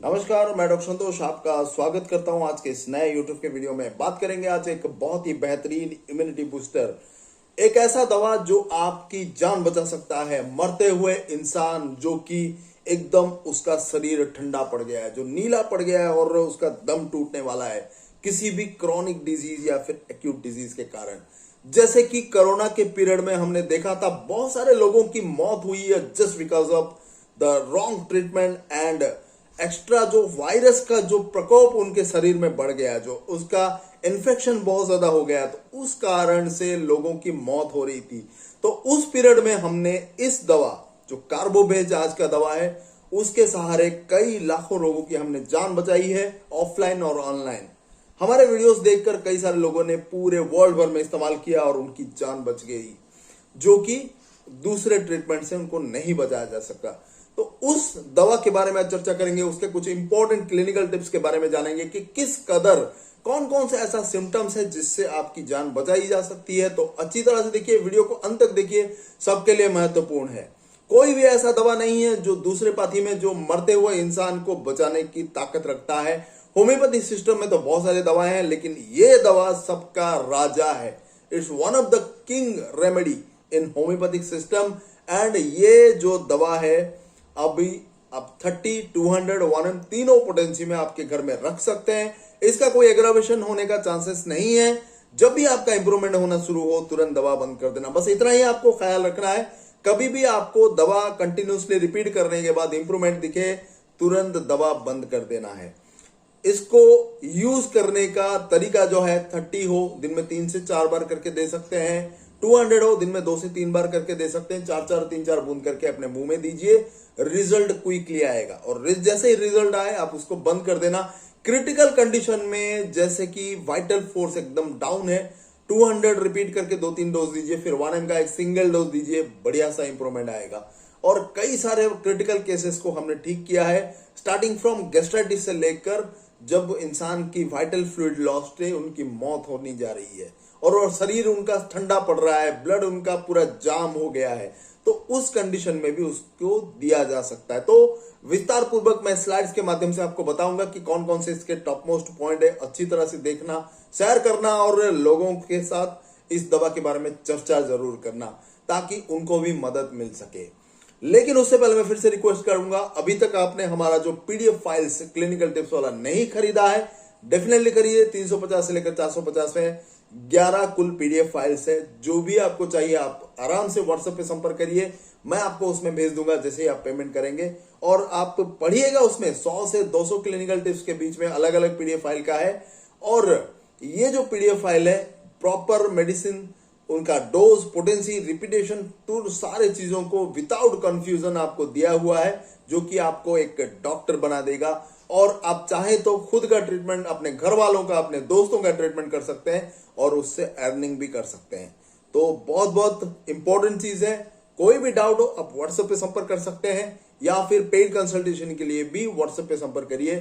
नमस्कार, मैं डॉक्टर संतोष आपका स्वागत करता हूं आज के इस नए यूट्यूब के वीडियो में। बात करेंगे आज एक बहुत ही बेहतरीन इम्यूनिटी बूस्टर, एक ऐसा दवा जो आपकी जान बचा सकता है। मरते हुए इंसान जो कि एकदम उसका शरीर ठंडा पड़ गया है, जो नीला पड़ गया है और उसका दम टूटने वाला है किसी भी क्रॉनिक डिजीज या फिर एक्यूट डिजीज के कारण। जैसे कि कोरोना के पीरियड में हमने देखा था बहुत सारे लोगों की मौत हुई है just because of the wrong treatment and extra जो वायरस का जो प्रकोप उनके शरीर में बढ़ गया, जो उसका इन्फेक्शन बहुत ज्यादा हो गया, तो उस कारण से लोगों की मौत हो रही थी। तो उस पीरियड में हमने इस दवा जो कार्बोवेज आज का दवा है उसके सहारे कई लाखों लोगों की हमने जान बचाई है, ऑफलाइन और ऑनलाइन। हमारे वीडियोस देखकर कई सारे लोगों ने पूरे वर्ल्ड भर में इस्तेमाल किया और उनकी जान बच गई, जो कि दूसरे ट्रीटमेंट से उनको नहीं बचाया जा सका। तो उस दवा के बारे में आज चर्चा करेंगे, उसके कुछ इंपॉर्टेंट क्लिनिकल टिप्स के बारे में जानेंगे कि किस कदर कौन कौन से ऐसा सिम्टम्स है जिससे आपकी जान बचाई जा सकती है। तो अच्छी तरह से देखिए, वीडियो को अंत तक देखिए, सबके लिए महत्वपूर्ण है। कोई भी ऐसा दवा नहीं है जो दूसरे पाथी में जो मरते हुए इंसान को बचाने की ताकत रखता है। होम्योपैथी सिस्टम में तो बहुत सारी दवाएं हैं, लेकिन ये दवा सबका राजा है। It's one of the king remedy in homeopathic system. And ये जो दवा है अभी आप 30, 200, 1 तीनों पोटेंसी में आपके घर में रख सकते हैं। इसका कोई एग्रावेशन होने का चांसेस नहीं है। जब भी आपका इंप्रूवमेंट होना शुरू हो तुरंत दवा बंद कर देना, बस इतना ही आपको ख्याल रखना है। कभी भी आपको दवा कंटिन्यूसली रिपीट करने के बाद इंप्रूवमेंट दिखे तुरंत दवा बंद कर देना है। इसको यूज करने का तरीका जो है, 30 हो दिन में 3 से 4 बार करके दे सकते हैं, 200 हो दिन में 2 से 3 बार करके दे सकते हैं। 4-4, 3-4 बूंद करके अपने मुंह में दीजिए, रिजल्ट क्विकली आएगा। और जैसे ही रिजल्ट आए आप उसको बंद कर देना। क्रिटिकल कंडीशन में जैसे कि वाइटल फोर्स एकदम डाउन है, 200 रिपीट करके 2-3 डोज दीजिए, फिर 1 mg का एक सिंगल डोज दीजिए, बढ़िया सा इंप्रूवमेंट आएगा। और कई सारे क्रिटिकल केसेस को हमने ठीक किया है, स्टार्टिंग फ्रॉम गैस्ट्राइटिस से लेकर जब इंसान की वाइटल फ्लूइड लॉस्ट है, उनकी मौत होने जा रही है और शरीर उनका ठंडा पड़ रहा है, ब्लड उनका पूरा जाम हो गया है, तो उस कंडीशन में भी उसको दिया जा सकता है। तो विस्तार पूर्वक मैं स्लाइड्स के माध्यम से आपको बताऊंगा कि कौन कौन से इसके टॉप मोस्ट पॉइंट है। अच्छी तरह से देखना, शेयर करना और लोगों के साथ इस दवा के बारे में चर्चा जरूर करना ताकि उनको भी मदद मिल सके। लेकिन उससे पहले मैं फिर से रिक्वेस्ट करूंगा, अभी तक आपने हमारा जो पीडीएफ फाइल्स क्लिनिकल टिप्स वाला नहीं खरीदा है, डेफिनेटली खरीदिए। 350 से लेकर 450 में 11 कुल पीडीएफ फाइल्स है। जो भी आपको चाहिए आप आराम से व्हाट्सएप पे संपर्क करिए, मैं आपको उसमें भेज दूंगा जैसे ही आप पेमेंट करेंगे। और आप पढ़िएगा, उसमें 100 से 200 क्लिनिकल टिप्स के बीच में अलग अलग पीडीएफ फाइल का है। और ये जो पीडीएफ फाइल है, प्रॉपर मेडिसिन, उनका डोज, पोटेंसी, रिपीटेशन, तो सारे चीजों को विदाउट कंफ्यूजन आपको दिया हुआ है, जो कि आपको एक डॉक्टर बना देगा। और आप चाहें तो खुद का ट्रीटमेंट, अपने घर वालों का, अपने दोस्तों का ट्रीटमेंट कर सकते हैं और उससे अर्निंग भी कर सकते हैं। तो बहुत बहुत इंपॉर्टेंट चीज है। कोई भी डाउट हो आप व्हाट्सएप पे संपर्क कर सकते हैं या फिर पेड कंसल्टेशन के लिए भी व्हाट्सएप पे संपर्क करिए।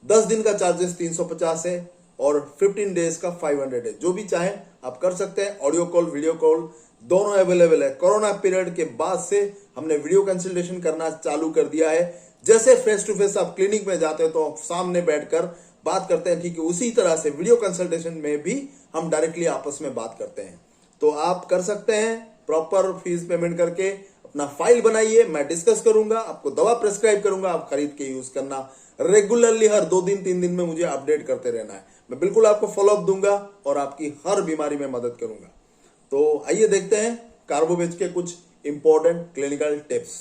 10 दिन का चार्जेस 350 है और 15 डेज का 500 है। जो भी चाहे आप कर सकते हैं। ऑडियो कॉल, वीडियो कॉल दोनों अवेलेबल है। कोरोना पीरियड के बाद से हमने वीडियो कंसल्टेशन करना चालू कर दिया है। जैसे फेस टू फेस आप क्लिनिक में जाते हैं तो आप सामने बैठकर बात करते हैं, ठीक है उसी तरह से वीडियो कंसल्टेशन में भी हम डायरेक्टली आपस में बात करते हैं। तो आप कर सकते हैं, प्रॉपर फीस पेमेंट करके अपना फाइल बनाइए, मैं डिस्कस करूंगा, आपको दवा प्रेस्क्राइब करूंगा, आप खरीद के यूज करना। रेगुलरली हर 2 दिन 3 दिन में मुझे अपडेट करते रहना है, मैं बिल्कुल आपको फॉलोअप दूंगा और आपकी हर बीमारी में मदद करूंगा। तो आइए देखते हैं कार्बोवेज के कुछ इंपॉर्टेंट क्लिनिकल टिप्स।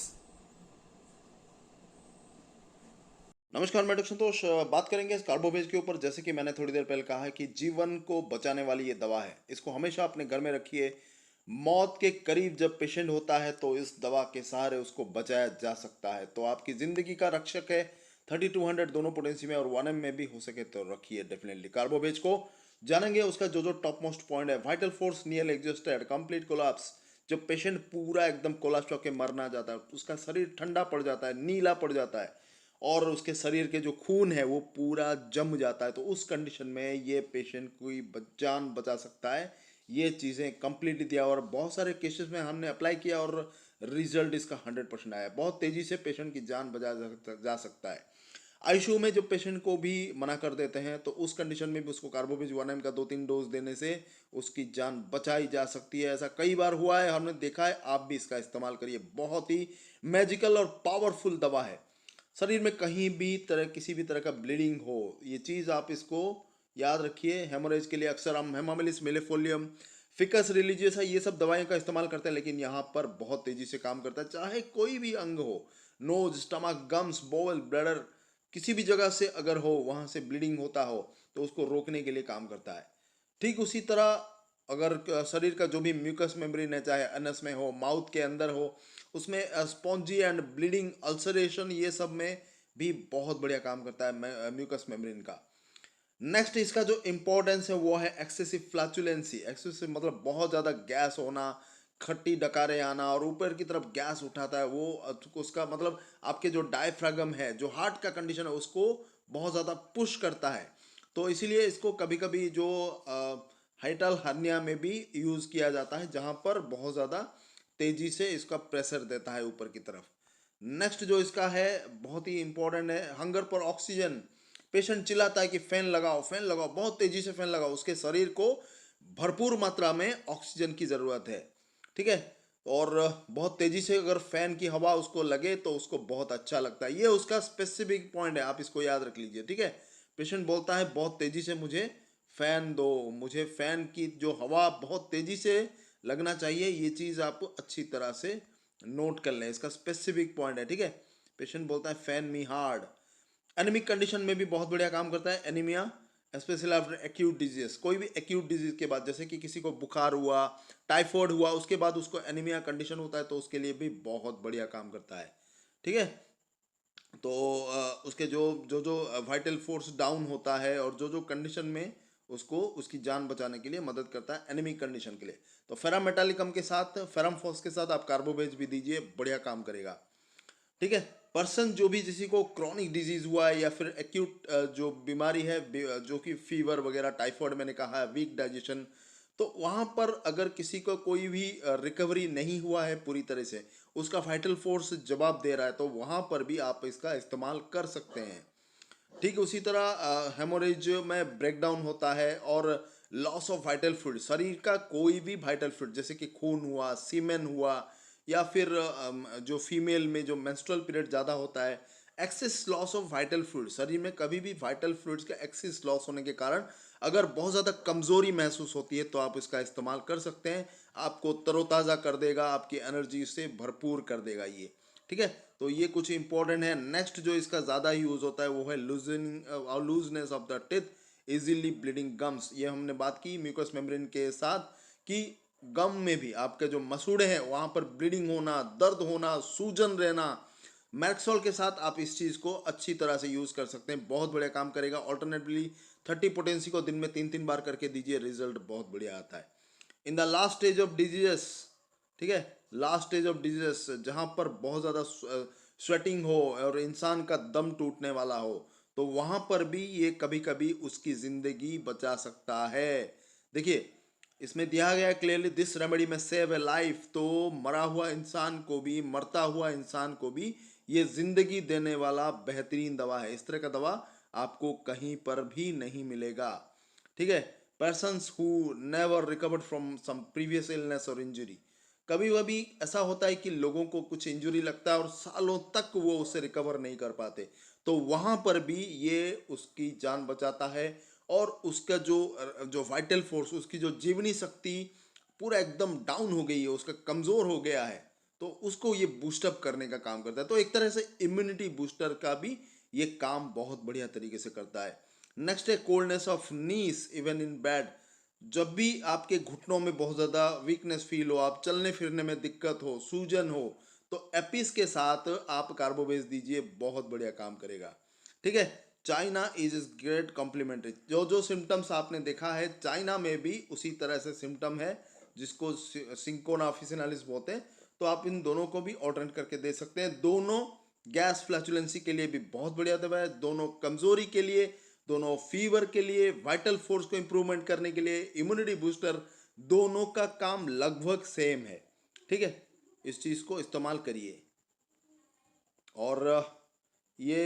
नमस्कार, मैं डॉक्टर संतोष बात करेंगे इस कार्बोवेज के ऊपर। जैसे कि मैंने थोड़ी देर पहले कहा है कि जीवन को बचाने वाली ये दवा है, इसको हमेशा अपने घर में रखिए। मौत के करीब जब पेशेंट होता है तो इस दवा के सहारे उसको बचाया जा सकता है। तो आपकी जिंदगी का रक्षक है। 30, 200 दोनों पोटेंसी में और 1 m में भी हो सके तो रखिए डेफिनेटली। कार्बोवेज को जानेंगे उसका जो जो टॉप मोस्ट पॉइंट है। Vital force near exhausted, complete collapse, जब पेशेंट पूरा एकदम कोलाप्स होकर मरना जाता है, उसका शरीर ठंडा पड़ जाता है, नीला पड़ जाता है और उसके शरीर के जो खून है वो पूरा जम जाता है, तो उस कंडीशन में ये पेशेंट कोई जान बचा सकता है। ये चीज़ें कंप्लीटली दिया और बहुत सारे केसेस में हमने अप्लाई किया और रिजल्ट इसका 100% आया। बहुत तेज़ी से पेशेंट की जान बचा जा सकता है। आईसीयू में जो पेशेंट को भी मना कर देते हैं तो उस कंडीशन में भी उसको कार्बोवेज 1 mg का 2-3 डोज देने से उसकी जान बचाई जा सकती है। ऐसा कई बार हुआ है, हमने देखा है। आप भी इसका इस्तेमाल करिए, बहुत ही मैजिकल और पावरफुल दवा है। शरीर में कहीं भी किसी भी तरह का ब्लीडिंग हो, ये चीज़ आप इसको याद रखिए। हेमोरेज के लिए अक्सर हम हेमामिलिस मेलेफोलियम, फिकस रिलीजियस है, ये सब दवाइयों का इस्तेमाल करते हैं, लेकिन यहाँ पर बहुत तेजी से काम करता है। चाहे कोई भी अंग हो, nose, stomach, gums, bowel, bladder, किसी भी जगह से अगर हो, वहां से ब्लीडिंग होता हो तो उसको रोकने के लिए काम करता है। ठीक उसी तरह अगर शरीर का जो भी म्यूकस मेम्ब्रेन है, चाहे अनस में हो, माउथ के अंदर हो, उसमें स्पॉन्जी एंड ब्लीडिंग, अल्सरेशन, ये सब में भी बहुत बढ़िया काम करता है म्यूकस मेम्ब्रेन का। नेक्स्ट इसका जो इंपॉर्टेंस है वो है एक्सेसिव फ्लैचुलेंसी। एक्सेसिव मतलब बहुत ज़्यादा गैस होना, खट्टी डकारे आना और ऊपर की तरफ गैस उठाता है, वो उसका मतलब आपके जो डायफ्रागम है, जो हार्ट का कंडीशन है, उसको बहुत ज़्यादा पुश करता है। तो इसीलिए इसको कभी कभी जो हाइटल हर्निया में भी यूज़ किया जाता है, जहाँ पर बहुत ज़्यादा तेज़ी से इसका प्रेशर देता है ऊपर की तरफ। नेक्स्ट जो इसका है बहुत ही इंपॉर्टेंट है, हंगर पर ऑक्सीजन। पेशेंट चिल्लाता है कि फैन लगाओ, फैन लगाओ, बहुत तेजी से फैन लगाओ, उसके शरीर को भरपूर मात्रा में ऑक्सीजन की ज़रूरत है। ठीक है, और बहुत तेजी से अगर फैन की हवा उसको लगे तो उसको बहुत अच्छा लगता है। ये उसका स्पेसिफिक पॉइंट है, आप इसको याद रख लीजिए। ठीक है, पेशेंट बोलता है बहुत तेजी से मुझे फैन दो, मुझे फैन की जो हवा बहुत तेजी से लगना चाहिए। ये चीज़ आप अच्छी तरह से नोट कर लें, इसका स्पेसिफिक पॉइंट है। ठीक है, पेशेंट बोलता है फैन मी हार्ड। एनीमिक कंडीशन में भी बहुत बढ़िया काम करता है anaemia, specially after acute disease. कोई भी एक्यूट डिजीज के बाद, जैसे कि किसी को बुखार हुआ, टाइफॉइड हुआ, उसके बाद उसको एनीमिया कंडीशन होता है, तो उसके लिए भी बहुत बढ़िया काम करता है। ठीक है, तो उसके जो जो जो वाइटल फोर्स डाउन होता है और जो जो कंडीशन में उसको उसकी जान बचाने के लिए मदद करता है एनीमिक कंडीशन के लिए। तो फेरम मेटालिकम के साथ, फेरम फॉस के साथ आप कार्बोवेज भी दीजिए, बढ़िया काम करेगा। ठीक है, पर्सन जो भी किसी को क्रॉनिक डिजीज हुआ है या फिर एक्यूट जो बीमारी है, जो कि फीवर वगैरह, टाइफॉइड मैंने कहा है, वीक डाइजेशन, तो वहां पर अगर किसी को कोई भी रिकवरी नहीं हुआ है पूरी तरह से, उसका वाइटल फोर्स जवाब दे रहा है, तो वहां पर भी आप इसका इस्तेमाल कर सकते हैं। ठीक उसी तरह हेमोरेज में ब्रेकडाउन होता है और लॉस ऑफ वाइटल फ्लूइड, शरीर का कोई भी वाइटल फ्लूइड जैसे कि खून हुआ, सीमेन हुआ, या फिर जो फीमेल में जो मेंस्ट्रुअल पीरियड ज़्यादा होता है, excess loss of vital fluid, शरीर में कभी भी वाइटल फ्लूइड्स का एक्सेस लॉस होने के कारण अगर बहुत ज़्यादा कमज़ोरी महसूस होती है तो आप इसका इस्तेमाल कर सकते हैं। आपको तरोताज़ा कर देगा, आपकी एनर्जी से भरपूर कर देगा ये। ठीक है, तो ये कुछ इंपॉर्टेंट है। नेक्स्ट जो इसका ज़्यादा यूज़ होता है वो है looseness of the teeth, easily bleeding gums. ये हमने बात की म्यूकस मेम्ब्रेन के साथ कि गम में भी आपके जो मसूड़े हैं वहाँ पर ब्लीडिंग होना, दर्द होना, सूजन रहना, मैक्सोल के साथ आप इस चीज़ को अच्छी तरह से यूज़ कर सकते हैं, बहुत बढ़िया काम करेगा। ऑल्टरनेटली 30 पोटेंसी को दिन में 3-3 बार करके दीजिए, रिजल्ट बहुत बढ़िया आता है। In the last stage of diseases, ठीक है, लास्ट स्टेज ऑफ डिजीजेस जहाँ पर बहुत ज़्यादा स्वेटिंग हो और इंसान का दम टूटने वाला हो, तो वहाँ पर भी ये कभी कभी उसकी ज़िंदगी बचा सकता है। देखिए, इसमें दिया गया क्लियरली, दिस रेमेडी में सेव ए लाइफ। तो मरा हुआ इंसान को भी, मरता हुआ इंसान को भी ये जिंदगी देने वाला बेहतरीन दवा है। इस तरह का दवा आपको कहीं पर भी नहीं मिलेगा। ठीक है, persons who never recovered from some previous illness or injury, कभी कभी ऐसा होता है कि लोगों को कुछ इंजरी लगता है और सालों तक वो उससे रिकवर नहीं कर पाते, तो वहां पर भी ये उसकी जान बचाता है और उसका जो जो वाइटल फोर्स, उसकी जो जीवनी शक्ति पूरा एकदम डाउन हो गई है, उसका कमज़ोर हो गया है, तो उसको ये बूस्टअप करने का काम करता है। तो एक तरह से इम्यूनिटी बूस्टर का भी ये काम बहुत बढ़िया तरीके से करता है। नेक्स्ट है coldness of knees even in bed. जब भी आपके घुटनों में बहुत ज़्यादा वीकनेस फील हो, आप चलने फिरने में दिक्कत हो, सूजन हो, तो एपिस के साथ आप कार्बोवेज दीजिए, बहुत बढ़िया काम करेगा। ठीक है, China is is great complementary. जो जो सिम्टम्स आपने देखा है, चाइना में भी उसी तरह से सिम्टम है, जिसको सिंकोना ऑफिसिनालिस बोलते हैं। तो आप इन दोनों को भी ऑल्टरनेट करके दे सकते हैं। दोनों गैस फ्लैचुलेंसी के लिए भी बहुत बढ़िया दवा है, दोनों कमजोरी के लिए, दोनों फीवर के लिए, वाइटल फोर्स को इंप्रूवमेंट करने के लिए, इम्यूनिटी बूस्टर, दोनों का काम लगभग सेम है। ठीक है, इस चीज़ को इस्तेमाल करिए। और ये